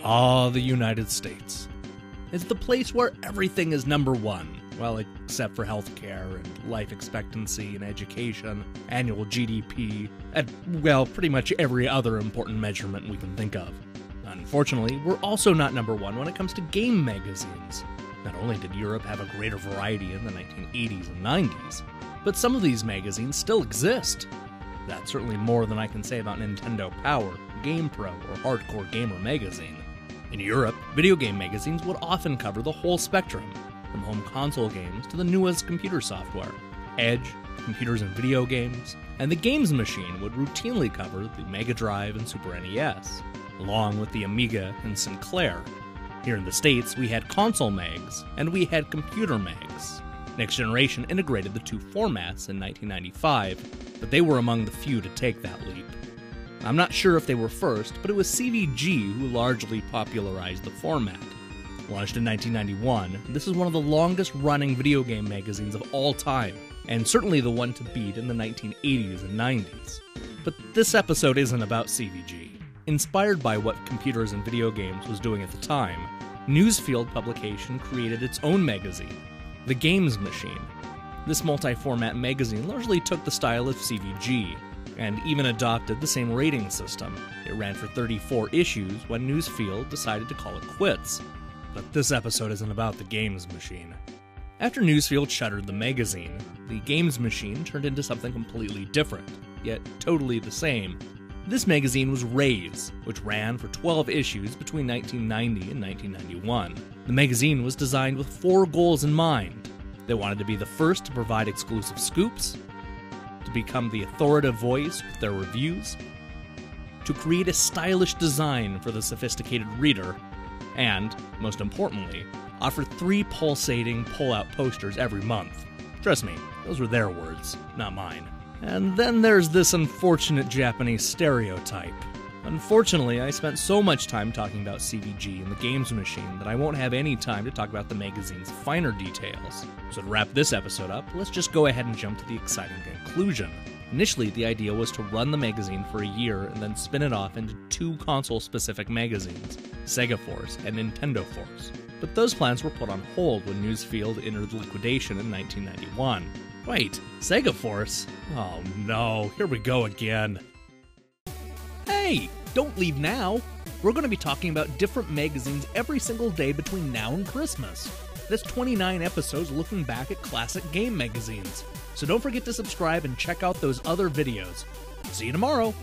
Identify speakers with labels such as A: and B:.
A: Ah, the United States. It's the place where everything is number one. Well, except for healthcare and life expectancy and education, annual GDP, and, well, pretty much every other important measurement we can think of. Unfortunately, we're also not number one when it comes to game magazines. Not only did Europe have a greater variety in the 1980s and 90s, but some of these magazines still exist. That's certainly more than I can say about Nintendo Power, GamePro, or Hardcore Gamer magazine. In Europe, video game magazines would often cover the whole spectrum, from home console games to the newest computer software. Edge, computers and video games, and the Games Machine would routinely cover the Mega Drive and Super NES, along with the Amiga and Sinclair. Here in the States, we had console mags, and we had computer mags. Next Generation integrated the two formats in 1995, but they were among the few to take that leap. I'm not sure if they were first, but it was CVG who largely popularized the format. Launched in 1991, this is one of the longest-running video game magazines of all time, and certainly the one to beat in the 1980s and 90s. But this episode isn't about CVG. Inspired by what computers and video games was doing at the time, Newsfield Publication created its own magazine, The Games Machine. This multi-format magazine largely took the style of CVG, and even adopted the same rating system. It ran for 34 issues when Newsfield decided to call it quits. But this episode isn't about the Games Machine. After Newsfield shuttered the magazine, the Games Machine turned into something completely different, yet totally the same. This magazine was Raze, which ran for 12 issues between 1990 and 1991. The magazine was designed with 4 goals in mind. They wanted to be the first to provide exclusive scoops, to become the authoritative voice with their reviews, to create a stylish design for the sophisticated reader, and, most importantly, offer 3 pulsating pull-out posters every month. Trust me, those were their words, not mine. And then there's this unfortunate Japanese stereotype. Unfortunately, I spent so much time talking about CVG and the Games Machine that I won't have any time to talk about the magazine's finer details. So to wrap this episode up, let's just go ahead and jump to the exciting conclusion. Initially, the idea was to run the magazine for a year and then spin it off into 2 console-specific magazines, Sega Force and Nintendo Force. But those plans were put on hold when Newsfield entered liquidation in 1991. Wait, Sega Force? Oh no, here we go again. Hey, don't leave now! We're going to be talking about different magazines every single day between now and Christmas. That's 29 episodes looking back at classic game magazines. So don't forget to subscribe and check out those other videos. See you tomorrow!